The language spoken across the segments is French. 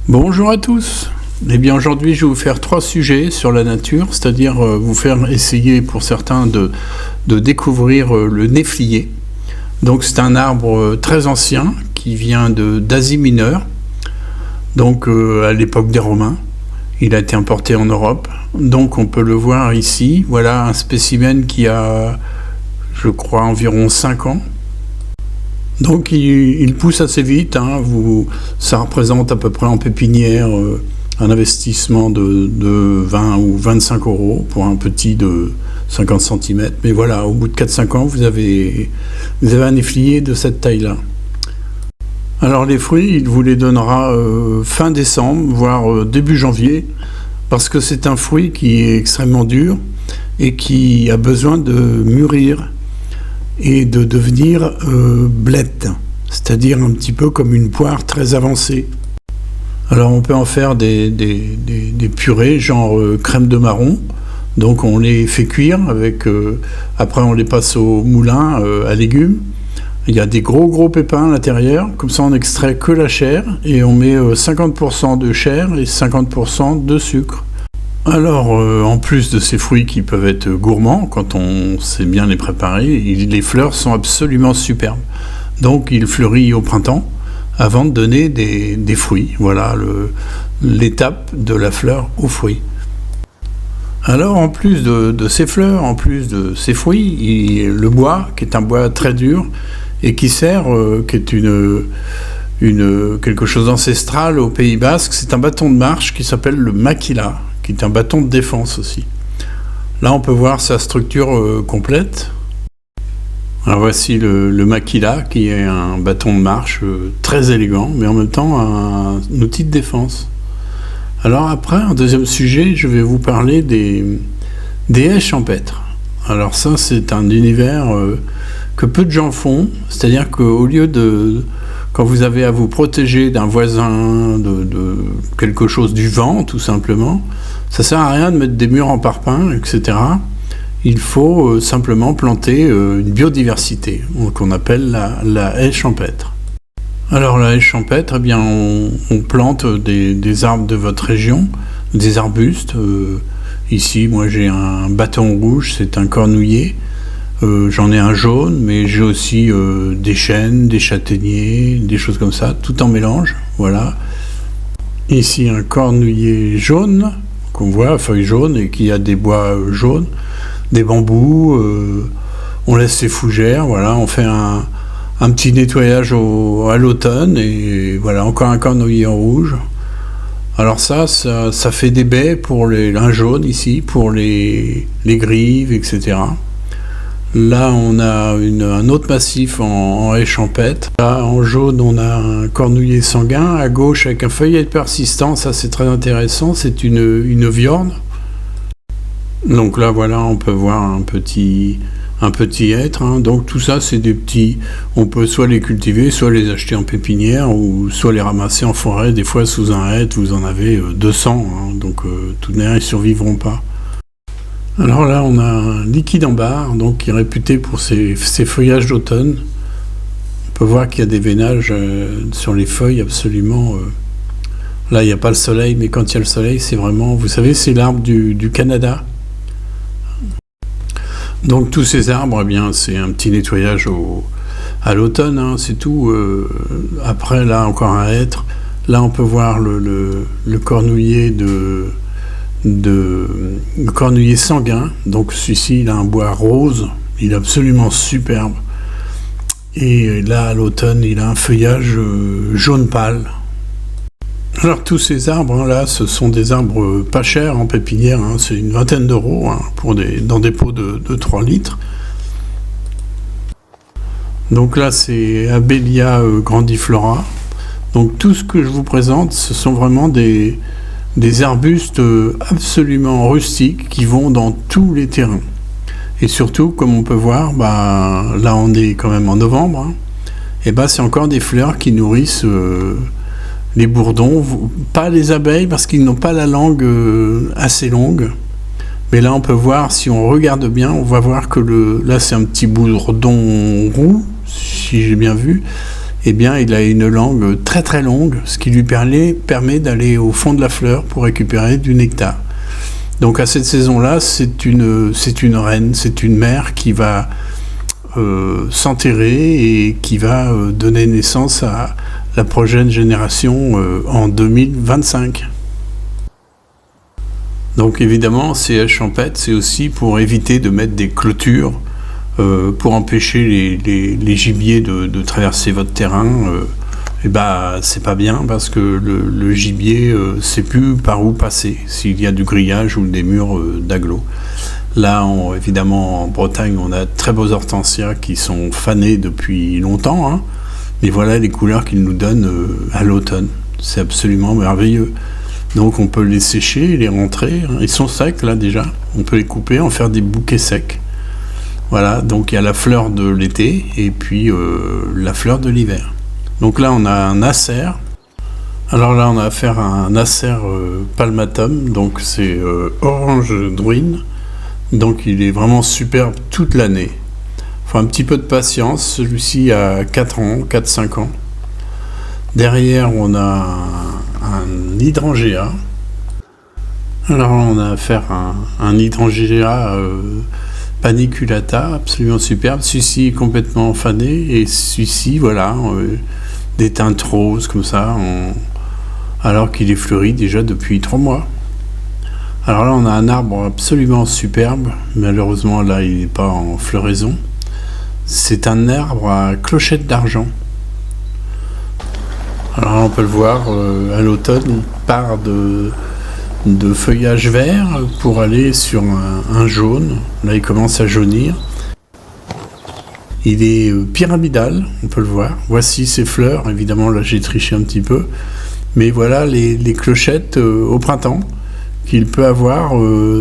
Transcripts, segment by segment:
Bonjour à tous. Eh bien aujourd'hui je vais vous faire 3 sujets sur la nature, c'est-à-dire vous faire essayer pour certains de découvrir le néflier. Donc c'est un arbre très ancien qui vient d'Asie mineure, donc à l'époque des Romains. Il a été importé en Europe, donc on peut le voir ici. Voilà un spécimen qui a, je crois, environ 5 ans. Donc il pousse assez vite, hein. Ça représente à peu près en pépinière un investissement de 20 ou 25 € pour un petit de 50 cm. Mais voilà, au bout de 4-5 ans, vous avez un néflier de cette taille-là. Alors les fruits, il vous les donnera fin décembre, voire début janvier, parce que c'est un fruit qui est extrêmement dur et qui a besoin de mûrir et de devenir blette, c'est-à-dire un petit peu comme une poire très avancée. Alors on peut en faire des purées, genre crème de marron, donc on les fait cuire, après on les passe au moulin à légumes. Il y a des gros pépins à l'intérieur, comme ça on extrait que la chair, et on met 50% de chair et 50% de sucre. Alors, en plus de ces fruits qui peuvent être gourmands, quand on sait bien les préparer, les fleurs sont absolument superbes. Donc, il fleurit au printemps avant de donner des fruits. Voilà l'étape de la fleur aux fruits. Alors, en plus de ces fleurs, en plus de ces fruits, le bois, qui est un bois très dur et qui sert, qui est quelque chose d'ancestral au Pays Basque, c'est un bâton de marche qui s'appelle le maquila, qui est un bâton de défense aussi. Là, on peut voir sa structure complète. Alors voici le maquila, qui est un bâton de marche très élégant, mais en même temps un outil de défense. Alors après, un deuxième sujet, je vais vous parler des haies champêtres. Alors ça, c'est un univers que peu de gens font, c'est-à-dire qu'au lieu de... Quand vous avez à vous protéger d'un voisin, de quelque chose du vent, tout simplement, ça sert à rien de mettre des murs en parpaing, etc. Il faut simplement planter une biodiversité, qu'on appelle la haie champêtre. Alors la haie champêtre, eh bien, on plante des arbres de votre région, des arbustes. Ici, moi j'ai un bâton rouge, c'est un cornouiller. J'en ai un jaune, mais j'ai aussi des chênes, des châtaigniers, des choses comme ça, tout en mélange, voilà. Ici un cornouiller jaune, qu'on voit à feuilles jaunes et qui a des bois jaunes, des bambous, on laisse ces fougères, voilà, on fait un petit nettoyage à l'automne, et voilà, encore un cornouiller en rouge. Alors ça fait des baies pour un jaune ici, pour les grives, etc. Là, on a un autre massif en haie champêtre. Là, en jaune, on a un cornouiller sanguin. À gauche, avec un feuillet persistant, ça c'est très intéressant, c'est une viorne. Donc là, voilà, on peut voir un petit hêtre. Hein. Donc tout ça, c'est des petits... On peut soit les cultiver, soit les acheter en pépinière, ou soit les ramasser en forêt. Des fois, sous un hêtre, vous en avez 200. Hein. Donc tout de même, ils ne survivront pas. Alors là, on a un liquide en barre, donc qui est réputé pour ses feuillages d'automne. On peut voir qu'il y a des veinages sur les feuilles absolument... Là, il n'y a pas le soleil, mais quand il y a le soleil, c'est vraiment... Vous savez, c'est l'arbre du Canada. Donc tous ces arbres, eh bien, c'est un petit nettoyage à l'automne, hein, c'est tout. Après, là, encore un hêtre. Là, on peut voir le cornouiller le cornouiller sanguin. Donc celui-ci, il a un bois rose, il est absolument superbe. Et là, à l'automne, il a un feuillage jaune pâle. Alors tous ces arbres, hein, là, ce sont des arbres pas chers en pépinière, hein, c'est une vingtaine d'euros, hein, dans des pots de 3 litres. Donc là, c'est Abellia grandiflora. Donc tout ce que je vous présente, ce sont vraiment des arbustes absolument rustiques qui vont dans tous les terrains. Et surtout, comme on peut voir, là on est quand même en novembre, hein, et c'est encore des fleurs qui nourrissent les bourdons, pas les abeilles parce qu'ils n'ont pas la langue assez longue. Mais là on peut voir, si on regarde bien, on va voir que là c'est un petit bourdon roux, si j'ai bien vu, eh bien, il a une langue très très longue, ce qui lui permet d'aller au fond de la fleur pour récupérer du nectar. Donc à cette saison-là, c'est une reine, c'est une mère qui va s'enterrer et qui va donner naissance à la prochaine génération en 2025. Donc évidemment, CS champêtre, c'est aussi pour éviter de mettre des clôtures pour empêcher les gibiers de traverser votre terrain. Et c'est pas bien parce que le gibier sait plus par où passer s'il y a du grillage ou des murs d'agglos. Là, évidemment, en Bretagne, on a de très beaux hortensias qui sont fanés depuis longtemps, hein. Mais voilà les couleurs qu'ils nous donnent à l'automne. C'est absolument merveilleux. Donc on peut les sécher, les rentrer. Ils sont secs là déjà. On peut les couper, en faire des bouquets secs. Voilà, donc il y a la fleur de l'été et puis la fleur de l'hiver. Donc là on a un acer. Alors là on a affaire à un acer palmatum. Donc c'est orange druine. Donc il est vraiment superbe toute l'année. Faut un petit peu de patience. Celui-ci a 4-5 ans. Derrière on a un hydrangea. Alors on a affaire à un hydrangea paniculata, absolument superbe. Celui-ci est complètement fané et celui-ci, voilà, des teintes roses comme ça, alors qu'il est fleuri déjà depuis 3 mois. Alors là on a un arbre absolument superbe, malheureusement là il n'est pas en floraison. C'est un arbre à clochette d'argent. Alors là, on peut le voir, à l'automne, il part de feuillage vert pour aller sur un jaune. Là, il commence à jaunir. Il est pyramidal, on peut le voir. Voici ses fleurs. Évidemment, là, j'ai triché un petit peu. Mais voilà les clochettes au printemps qu'il peut avoir.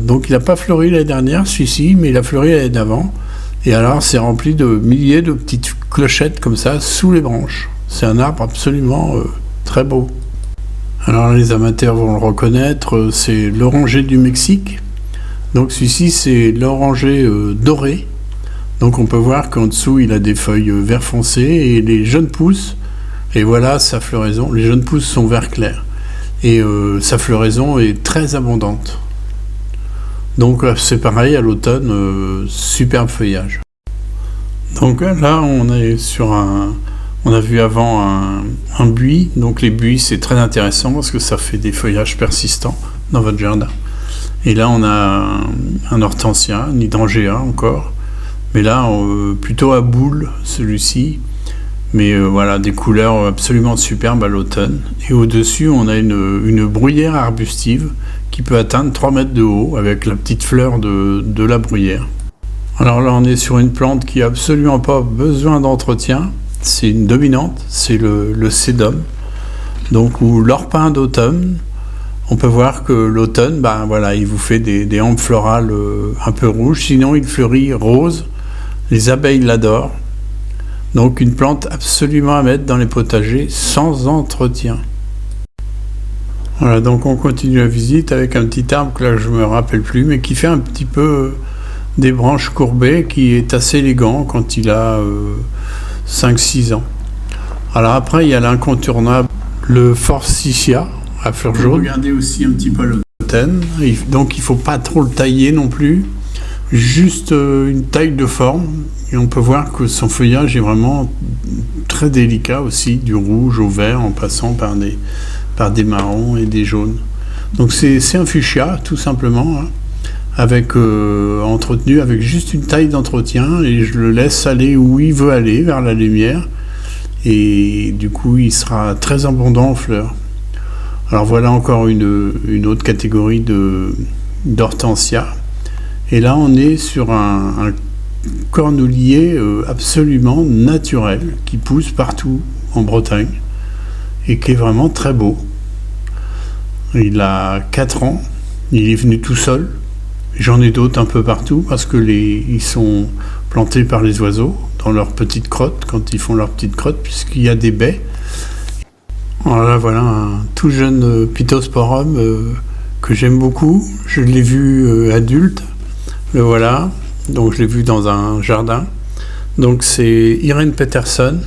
Donc, il n'a pas fleuri l'année dernière, celui-ci, mais il a fleuri l'année d'avant. Et alors, c'est rempli de milliers de petites clochettes comme ça, sous les branches. C'est un arbre absolument très beau. Alors les amateurs vont le reconnaître, c'est l'oranger du Mexique. Donc celui-ci c'est l'oranger doré. Donc on peut voir qu'en dessous il a des feuilles vert foncé et les jeunes pousses, et voilà sa floraison, les jeunes pousses sont vert clair. Et sa floraison est très abondante. Donc c'est pareil à l'automne, superbe feuillage. Donc là on est sur on a vu avant un buis, donc les buis c'est très intéressant parce que ça fait des feuillages persistants dans votre jardin. Et là on a un hortensia, un hydrangea encore, mais là plutôt à boule celui-ci, mais voilà des couleurs absolument superbes à l'automne. Et au-dessus on a une bruyère arbustive qui peut atteindre 3 mètres de haut avec la petite fleur de la bruyère. Alors là on est sur une plante qui n'a absolument pas besoin d'entretien. C'est une dominante, c'est le sédum, donc ou l'orpin d'automne. On peut voir que l'automne, voilà, il vous fait des hampes florales un peu rouges, sinon il fleurit rose. Les abeilles l'adorent. Donc une plante absolument à mettre dans les potagers sans entretien. Voilà, donc on continue la visite avec un petit arbre que là je me rappelle plus, mais qui fait un petit peu des branches courbées, qui est assez élégant quand il a 5-6 ans. Alors après, il y a l'incontournable, le forsythia à fleurs jaunes. Regardez aussi un petit peu l'automne. Donc il ne faut pas trop le tailler non plus. Juste une taille de forme. Et on peut voir que son feuillage est vraiment très délicat aussi, du rouge au vert en passant par des marrons et des jaunes. Donc c'est un fuchsia tout simplement, hein, avec entretenu avec juste une taille d'entretien, et je le laisse aller où il veut aller, vers la lumière, et du coup il sera très abondant en fleurs. Alors voilà encore une autre catégorie d'hortensia, et là on est sur un cornoulier absolument naturel qui pousse partout en Bretagne et qui est vraiment très beau. Il a 4 ans, il est venu tout seul. J'en ai d'autres un peu partout parce que ils sont plantés par les oiseaux dans leurs petites crottes, quand ils font leurs petites crottes, puisqu'il y a des baies. Alors là, voilà un tout jeune Pittosporum que j'aime beaucoup. Je l'ai vu adulte, le voilà. Donc je l'ai vu dans un jardin. Donc c'est Irene Peterson.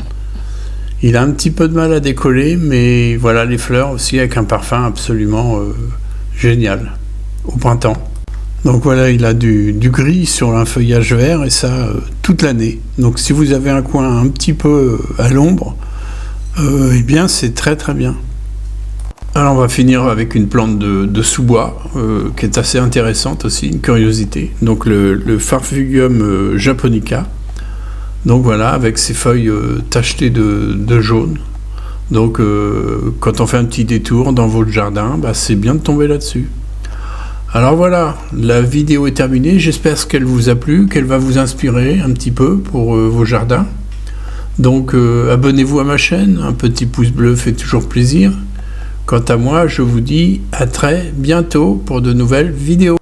Il a un petit peu de mal à décoller, mais voilà, les fleurs aussi avec un parfum absolument génial au printemps. Donc voilà, il a du gris sur un feuillage vert et ça toute l'année. Donc si vous avez un coin un petit peu à l'ombre, eh bien c'est très très bien. Alors on va finir avec une plante de sous-bois qui est assez intéressante aussi, une curiosité. Donc le Farfugium japonica. Donc voilà, avec ses feuilles tachetées de jaune. Donc quand on fait un petit détour dans votre jardin, c'est bien de tomber là-dessus. Alors voilà, la vidéo est terminée. J'espère qu'elle vous a plu, qu'elle va vous inspirer un petit peu pour vos jardins. Donc abonnez-vous à ma chaîne, un petit pouce bleu fait toujours plaisir. Quant à moi, je vous dis à très bientôt pour de nouvelles vidéos.